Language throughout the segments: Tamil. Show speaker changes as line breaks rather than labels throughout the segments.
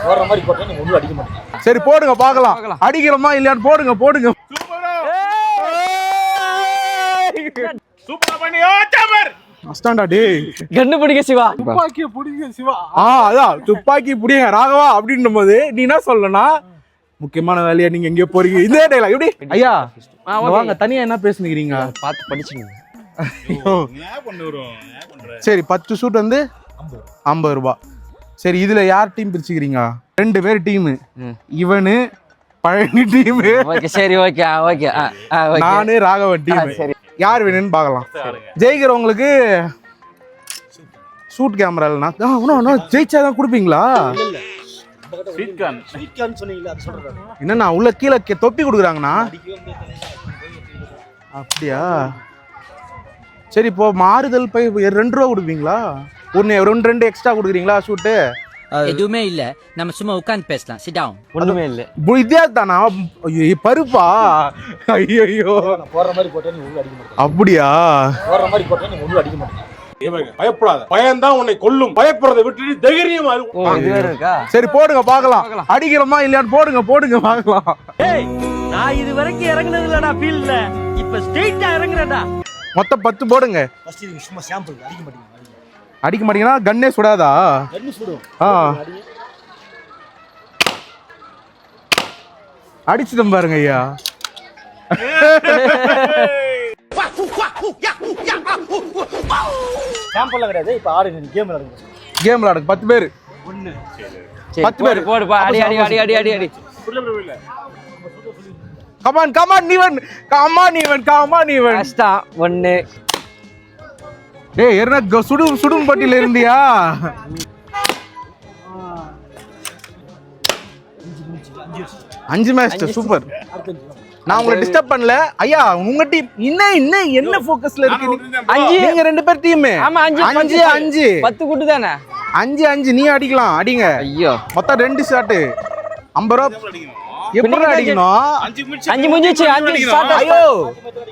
போற மாதிரி போட்டா நீங்க ஒண்ணும் அடிக்க மாட்டீங்க.
சரி போடுங்க பார்க்கலாம். அடிக்கிறோமா இல்லையான்னு போடுங்க போடுங்க.
சூப்பரா பண்ணியோ சாமர்.
மஸ்டாண்டா டேய்.
கண்ணு பிடிக்க சிவா.
துப்பாக்கியை பிடிங்க சிவா.
அதான் துப்பாக்கி பிடிங்க ராகவா அப்படின்னும் போது நீ என்ன சொல்லனா முக்கியமான வேலையா நீங்க எங்க போறீங்க இதே டேலா எப்படி ஐயா வாங்க தனியா என்ன பேசுனீங்க
பார்த்து படிச்சுங்க.
சரி 10 ஷூட் வந்து 50 ரூபாய். சரி இதுல யார் டீம் பிரிச்சுக்கிறீங்க? 2 பேர் டீம். இவனு பழனி டீம்.
ஓகே சரி ஓகே ஓகே
நானு ராகவன் டீம். யார் வேணும்னு பார்க்கலாம். ஜெயிக்கிறவங்களுக்கு ஷூட் கேமரா இல்லைனா ஜெயிச்சாதான் கொடுப்பீங்களா? என்னண்ணா உள்ள கீழே தொப்பி கொடுக்குறாங்கண்ணா. அப்படியா? சரி இப்போ மாறுதல் போய் 2 ரூபா கொடுப்பீங்களா? ஒன்று 2 எக்ஸ்ட்ரா கொடுக்குறீங்களா ஷூட்டு?
எதுவுமே இல்ல, நம்ம சும்மா உட்கார்ந்து பேசலாம். Sit down.
ஒண்ணுமே இல்ல.
இதே தானா? ஐயோ பருப்பா. ஐயோ
போற மாதிரி போட்டா நீங்க ஒண்ணும் அடிக்க மாட்டீங்க.
அப்படியா?
போற மாதிரி போட்டா நீங்க ஒண்ணும் அடிக்க மாட்டீங்க.
பயப்படாத, பயம்தான் உன்னை கொல்லும். பயப்படுறதை விட்டுட்டு தைரியமா
இருக்கா?
சரி போடுங்க பார்க்கலாம். அடிக்கிறோமா இல்லையான்னு போடுங்க போடுங்க பார்க்கலாம்.
நான் இது வரைக்கும் இறங்குனது இல்லடா ஃபீல்ட்ல. இப்ப ஸ்ட்ரைட்டா இறங்குறடா.
மொத்தம் 10 போடுங்க.
ஃபர்ஸ்ட் இது சும்மா சாம்பிள் அடிக்க மாட்டீங்க.
அடிக்க மாட்டீங்கன்னா கண்ணே சுடாதா?
கண்ணு சுடும்.
அடிச்சுதான் பாருங்க ஐயா.
சாம்பிள்ல கிடையாது. இப்ப ஆடுங்க, நீ கேம் விளையாடுங்க.
கேம் விளையாடுங்க 10 பேர். 10 பேர்
போடுப்பா. அடி அடி அடி அடி அடி அடி.
கமான் கமான் நீவன் கமான் நீவன் கமான் நீவன்.
கஷ்டா 1.
டேய் என்ன சுடும் பட்டில இருந்தியா? 5 மேட்ச் சூப்பர். நான் உங்களை டிஸ்டர்ப் பண்ணல ஐயா. உங்க டீம் என்ன ஃபோக்கஸ்ல இருக்கு? 5 நீங்க 2 பேர் டீம்.
ஆமா 5
5
10 குட்டு தானே.
5 நீ அடிக்கலாம். அடிங்க.
ஐயோ மொத்தம்
2 ஷாட் 50 ரூபாய். எப்படி அடிக்கணும்?
5 முடிஞ்சிச்சு. 5 ஸ்டார்ட்.
ஐயோ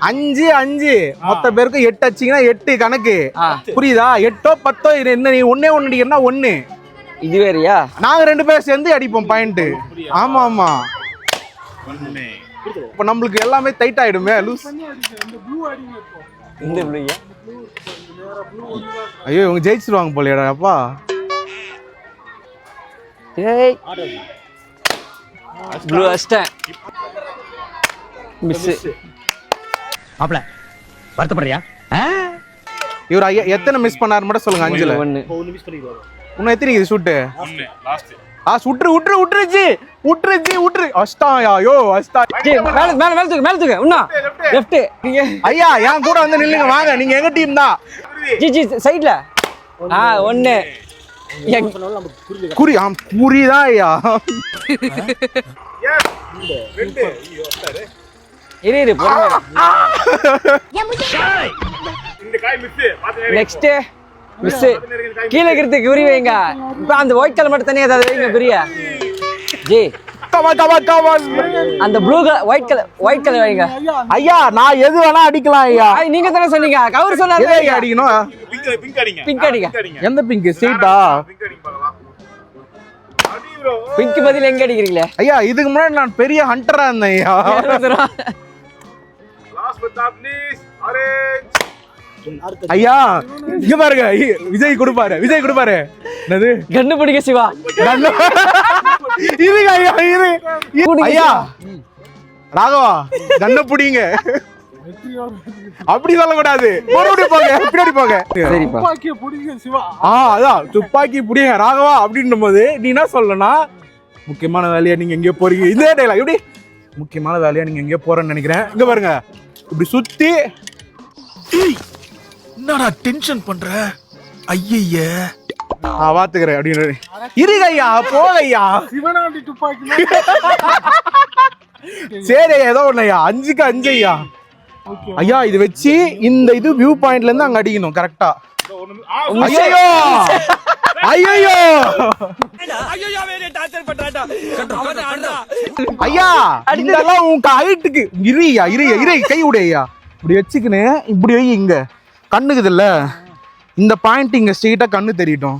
5 மொத்த பேருக்கு 8 அடிச்சீங்கன்னா 8 கணக்கு. புரியுதா? 8ஓ 10ஓ என்ன நீ ஒண்ணே அடிக்கிறனா 1.
இது வேறயா?
நாங்க 2 பேர் சேர்ந்து அடிப்போம் பாயிண்ட். ஆமா ஆமா. இப்ப நம்மளுக்கு எல்லாமே டைட் ஆயிடுமே. லூஸ்.
இந்த ப்ளூயா?
ஐயோ இவங்க ஜெயிச்சிருவாங்க போலடா அப்பா.
ஏய் ப்ளூ அஸ்டன் மிஸ்.
மாப்ள வருத்தப்படுறியா?
இவர் ஐயா எத்தனை மிஸ் பண்ணாரு மட்டும் சொல்லுங்க. 5ல
1.
ஒன்னு மிஸ் பண்ணிடுவாரு.
உன்ன எத்தனை இது ஷூட்? லாஸ்ட். விட்டுருச்சு. அஸ்டாயா யோ அஸ்டா.
மேல தூக்கு. உன்னா லெஃப்ட்.
ஐயா என் கூட வந்து நில்லுங்க வாங்க. நீங்க எங்க டீம் தான்.
ஜி சைடுல. 1.
புரியுதா ஐயா?
இரு நெக்ஸ்ட் மிஸ். கீழே இருக்கிறதுக்கு குறி வைங்க. இப்ப அந்த ஒயிட் கலர் மட்டும் தனியா ஏதாவது வைங்க குறியா. ஜி அந்த ப்ளூ ஒயிட் கலர் வைங்க.
ஐயா நான் எது வேணா அடிக்கலாம் ஐயா.
நீங்க தானே சொன்னீங்க. கவர் சொன்னாரு
அடிக்கணும்.
பிங்க் அடிங்க.
எந்த பிங்க்? ஸ்ட்ரைட்டா?
பிங்க் பதில் எங்க அடிக்கிறீங்களே?
ஐயா இதுக்கு முன்னாடி நான் பெரிய ஹண்டரா இருந்தேன் ஐயா. ஐயா இங்க பாருங்க. விஜய் கொடுப்பாரு. என்னது?
கண்ணு பிடிக்க சிவா.
இது ஐயா ராகவா கண்ண பிடிங்க. அப்படி சொல்லக்கூடாது. மறுபடியும் போங்க. பின்னாடி போங்க.
துப்பாக்கியை பிடிங்க சிவா.
அதான் துப்பாக்கி பிடிங்க ராகவா அப்படின்னும் போது நீ என்ன சொல்லனா முக்கியமான வேலையா நீங்க எங்கேயோ போறீங்க. இதே டைலாக் எப்படி முக்கியமான வேலையா நீங்க எங்கேயோ போறேன்னு நினைக்கிறேன். இங்க பாருங்க இப்படி சுத்தி. என்னடா டென்ஷன் பண்ற? ஐய பாத்துக்கிறேன் அப்படின்னு இருங்கய்யா. போகையா
சிவனாண்டி துப்பாக்கி.
சரி ஏதோ ஒண்ணையா. 5க்கு 5 ஐயா. ஐயா இது வச்சு இந்த இது வியூ பாயிண்ட்ல இருந்து அங்க அடிக்கணும் கரெக்டா. ஐயா இதெல்லாம் உங்க ஹைட்டுக்கு. இரு கை விடையா. இப்படி வச்சுக்கின்னு இப்படி வை. இங்க கண்ணுக்குது இல்ல இந்த பாயிண்ட் இங்க ஸ்ட்ரெயிட்டா கண்ணு தெரியட்டும்.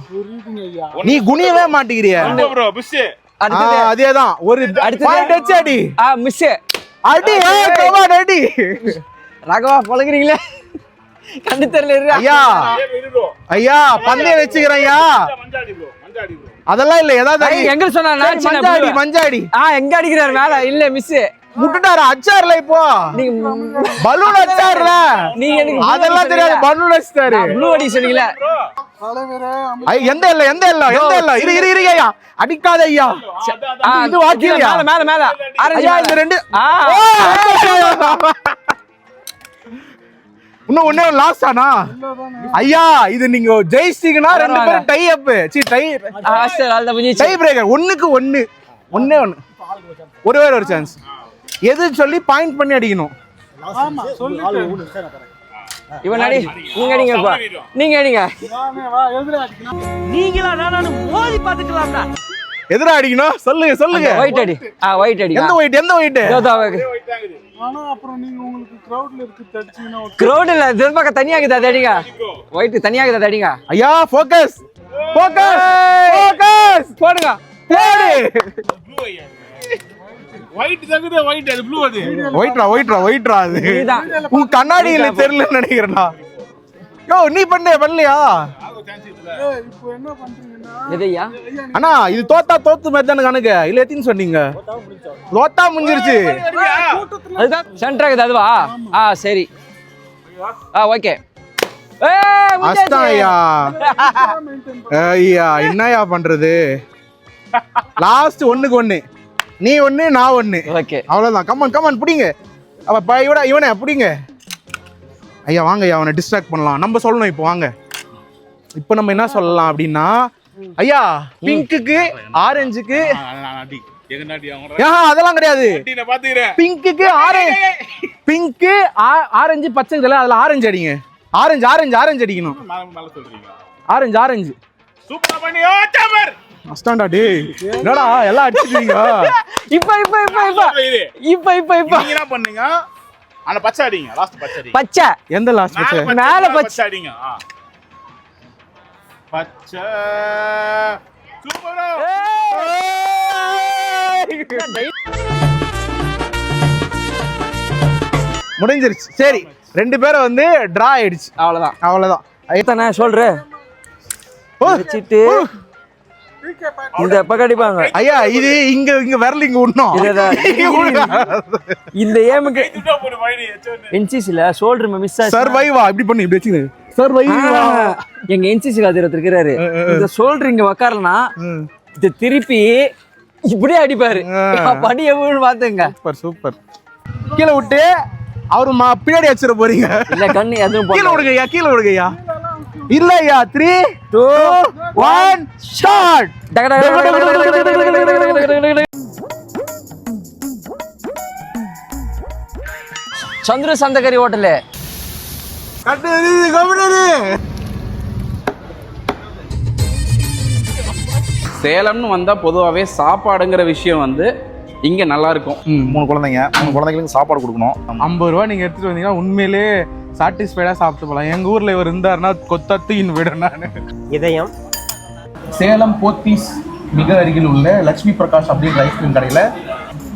ஐயா.
நீ குனியவே மாட்டேங்கிறிய.
Bro push.
அடுத்தது
அதேதான் ஒரு
அடுத்தது.
பாயிண்ட் வச்சு அடி.
மிஸ்
அடி கமான் அடி.
ராகவா பழகுறீங்களே கண்டு தெரியல.
ஐயா ஐயா பந்தயம் வச்சுக்கிறேன் ஐயா. அதெல்லாம் இல்ல ஏதாவது
எங்க சொன்னா
மஞ்சாடி மஞ்சாடி.
எங்க அடிக்கிறாரு மேல இல்ல மிஸ்
முட்டுட்டாரு அச்சார்ல இப்போ
நீங்க
பலூன் அச்சார்ல.
நீங்க எனக்கு
அதெல்லாம் தெரியாது பலூன் அடிச்சாரு.
ப்ளூ அடி சொன்னீங்களே.
தலைவரே,
எந்த இல்ல எந்த இல்ல எந்த இல்ல இரு இரு இரு ஐயா அடிக்காத ஐயா. இது வாக்கியா
மேல மேல மேல
ஐயா இந்த ரெண்டு இன்னும் ஒண்ணே லாஸ்ட் ஆனா ஐயா இது நீங்க ஜெயிச்சிட்டீங்கன்னா ரெண்டு பேரும் டை அப் டை பிரேக்கர். ஒண்ணுக்கு ஒண்ணு ஒண்ணே ஒண்ணு ஒரே ஒரு சான்ஸ். எது சொல்லி பாயிண்ட் பண்ணி அடிக்கணும்.
ஆமா சொல்லிட்டு
இவன் அடி. நீங்க அடிங்க இப்ப. நீங்க அடிங்க.
நானே வா எதிரே அடிக்கணும்.
நீங்களா நானு மோதி பாத்துக்கலாம்டா.
எதிரா அடிக்கணும். சொல்லுங்க சொல்லுங்க.
ஒயிட் அடி. ஒயிட் அடி.
எந்த ஒயிட் எந்த ஒயிட்?
ஆனா அப்புறம் நீங்க உங்களுக்கு கிரவுட்ல இருக்கு தடிச்சீங்கன்னா
கிரவுட் இல்ல திரும்ப தனியாக்குது அது அடிங்க. ஒயிட் தனியாக்குது அது அடிங்க.
ஐயா ஃபோக்கஸ் ஃபோக்கஸ் ஃபோக்கஸ்
போடுங்க.
போடு.
ஒயிட் தங்குது ஒயிட் அது ப்ளூ அது.
ஒயிட்ரா ஒயிட்ரா ஒயிட்ரா அது.
இதுதான்.
உன் கண்ணாடியில தெரியலன்னு நினைக்கிறேன்டா. யோ நீ பண்ணலையா?
இப்போ என்ன பண்றீங்கன்னா
எதையா?
அண்ணா இது தோத்தா தோத்து மாதிரி தானே கணக்கு இல்ல எத்தின்னு சொன்னீங்க? தோத்தா முடிஞ்சிருச்சு.
அதுதான் சென்டர் ஆகுது அதுவா? சரி ஓகே.
அஸ்தான் ஐயா. ஐயா என்னையா பண்றது? லாஸ்ட் ஒண்ணுக்கு ஒண்ணு. நீ ஒண்ணு நான் ஒண்ணு.
ஓகே
அவ்வளவுதான். கமான் கமான் புடிங்க. அப்ப இவனை புடிங்க. ஐயா வாங்க ஐயா அவனை டிஸ்ட்ராக்ட் பண்ணலாம். நம்ம சொல்லணும் இப்போ வாங்க. இப்போ நம்ம என்ன சொல்லலாம் அப்படின்னா ஐயா பிங்க்குக்கு ஆரஞ்சுக்கு அதெல்லாம் கிடையாது. பிங்க்குக்கு ஆரஞ்சு பிங்க்கு ஆரஞ்சு பச்சை இதெல்லாம் அதுல ஆரஞ்சு அடிங்க. ஆரஞ்சு ஆரஞ்சு ஆரஞ்சு அடிக்கணும். ஆரஞ்சு ஆரஞ்சு அஸ்டாண்டா டேய். என்னடா எல்லாம் அடிச்சிட்டீங்க.
இப்ப இப்ப இப்ப இப்ப இப்ப இப்ப இப்ப
நீங்க என்ன பண்ணீங்க? அந்த பச்சை அடிங்க. லாஸ்ட் பச்சை அடிங்க.
பச்சை
எந்த லாஸ்ட் பச்சை?
மேல பச்சை
அடிங்க. பச்சை சூப்பரா.
முடிஞ்சிருச்சு. சரி ரெண்டு பேரும் வந்து டிரா ஆயிடுச்சு.
அவ்வளவுதான்
அவ்வளவுதான்.
ஐயத்தானே சொல்றேன். வச்சிட்டு இந்த பக்கம் அடிப்பாங்க.
ஐயா இது இங்க இங்க விரல் இங்க உண்ணும்.
இந்த ஏமுக்கு என்சிசில ஷோல்டர் மிஸ் ஆச்சு.
சர்வைவா இப்படி பண்ணி இப்படி வெச்சிங்க. சர்வைவா
எங்க என்சிசி காதிரத்து இருக்காரு. இந்த ஷோல்டர் இங்க உட்காரலனா இத திருப்பி இப்படியே அடிப்பாரு. படி எவ்வளவு பாத்துங்க.
Super super. கீழ விட்டு அவரு பின்னாடி அடிச்சிர போறீங்க.
இல்ல கண்ணு எதுவும்
கீழ விடுங்கய்யா கீழ விடுங்கய்யா. இல்லையா 3 2 1 ஸ்டார்ட்.
சந்திர சந்தகரி ஹோட்டல்.
சேலம்னு வந்தால் பொதுவாகவே சாப்பாடுங்கிற விஷயம் வந்து இங்கே நல்லா இருக்கும்.
3 குழந்தைங்களுக்கு சாப்பாடு கொடுக்கணும்.
50 ரூபா நீங்க எடுத்துட்டு வந்தீங்கன்னா உண்மையிலே சாட்டிஸ்ஃபைடா சாப்பிட்டு போகலாம். எங்க ஊர்ல இவர் இருந்தாருன்னா கொத்தத்தின்னு விட நான்.
இதயம்
சேலம் போத்தீஸ் மிக அருகில் உள்ள லட்சுமி பிரகாஷ் அப்படின்ற ஐஸ்கிரீம் கடையில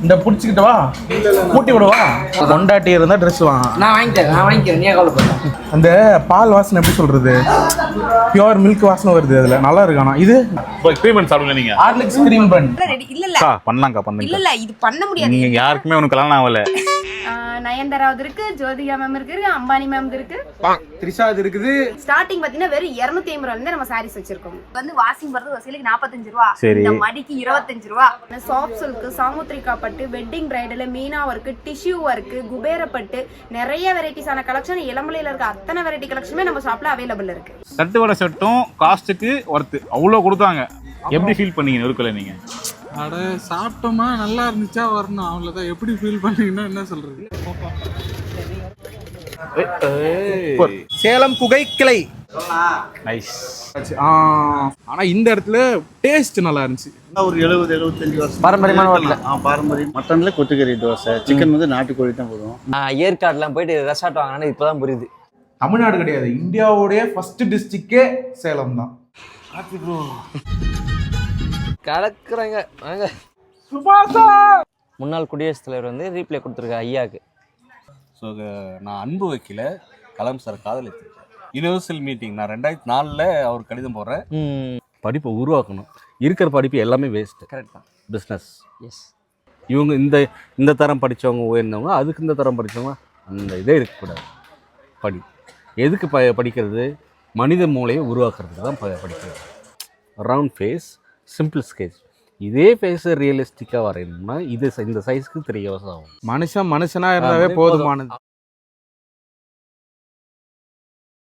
இந்த புடிச்சுக்கிட்டு வா கூட்டி விடுவா. கொண்டாட்டி இருந்தா ட்ரெஸ் வாங்க.
நான் வாங்கிக்கிறேன் நீ கவலைப்பட.
அந்த பால் வாசனை எப்படி சொல்றது? பியூர் மில்க் வாசனை வருது அதுல. நல்லா இருக்கானா இது?
எக்ஸ்பெரிமென்ட் சாப்பிடுங்க நீங்க.
ஹார்லிக்ஸ் கிரீம் பன்.
இல்ல
பண்ணலாம்க்கா
இல்ல இது பண்ண முடியாது.
நீங்க யாருக்குமே உனக்கு கல்யாணம் ஆகல.
நயன்தாராவது இருக்கு, ஜோதிகா மேம் இருக்கு, அம்பானி மேம் இருக்கு,
த்ரிஷா இருக்குது.
ஸ்டார்டிங் பாத்தீங்கன்னா வெறும் 250 ரூபாய் நம்ம சாரீஸ் வச்சிருக்கோம். வந்து வாஷிங் போறது வசூலுக்கு 45 ரூபா, இந்த மடிக்கு 25 ரூபா. சாஃப்ட் சில்க், சாமுத்ரிகா பட்டு, wedding bridal, Meena work, tissue work, Kubera பட்டு, நிறைய வெரைட்டிஸான கலெக்ஷன் இளமலையில இருக்க அத்தனை வெரைட்டி கலெக்ஷனுமே நம்ம ஷாப்ல அவைலபிள் இருக்கு.
சட்டு வடை செட்டும் காஸ்ட்டுக்கு ஒர்த்து அவ்வளோ கொடுத்தாங்க. எப்படி ஃபீல் பண்ணீங்க நெருக்கல நீங்க?
அட சாப்பிட்டோமா நல்லா இருந்துச்சா வரணும் அவ்வளவுதான். எப்படி ஃபீல் பண்ணீங்கன்னா என்ன சொல்றது?
சேலம் குகை கிளை.
நைஸ்.
ஆனா இந்த இடத்துல டேஸ்ட் நல்லா இருந்துச்சு.
ஒரு 70-75 வருஷம்
பாரம்பரியமான ஹோட்டல்.
பாரம்பரியம். மட்டன்ல கொத்துக்கறி தோசை, சிக்கன் வந்து நாட்டுக்கோழி தான் போடுவோம்.
ஏற்காடுலாம் போயிட்டு ரெசார்ட் வாங்கினா இப்பதான் புரியுது.
தமிழ்நாடு கிடையாது, இந்தியாவுடைய ஃபர்ஸ்ட் டிஸ்ட்ரிக்டே சேலம் தான்.
கலக்குறாங்க வாங்க. முன்னாள் குடியரசுத் தலைவர் வந்து ரீப்ளே கொடுத்துருக்காரு ஐயாக்கு.
ஸோ நான் அன்பு வைக்கல, கலாம் சார் காதலித்திருக்கேன். யுனிவர்சல் மீட்டிங் நான் 2004 அவர் கடிதம் போடுறேன். படிப்பை உருவாக்கணும். இருக்கிற படிப்பு எல்லாமே வேஸ்ட்டு.
கரெக்ட் தான்.
பிஸ்னஸ்.
எஸ்.
இவங்க இந்த தரம் படித்தவங்க உயர்ந்தவங்க, அதுக்கு இந்த தரம் படித்தவங்க, அந்த இதே இருக்கக்கூடாது. எதுக்கு படிக்கிறது? மனித மூளையை உருவாக்குறதுக்கு தான் படிக்கிறது. Round face, simple sketch. இதே ஃபேஸை ரியலிஸ்டிக்காக வரையணும்னா இந்த சைஸ்க்கு 3 hours ஆகும்.
மனுஷனா இருந்தாவே போதுமானது.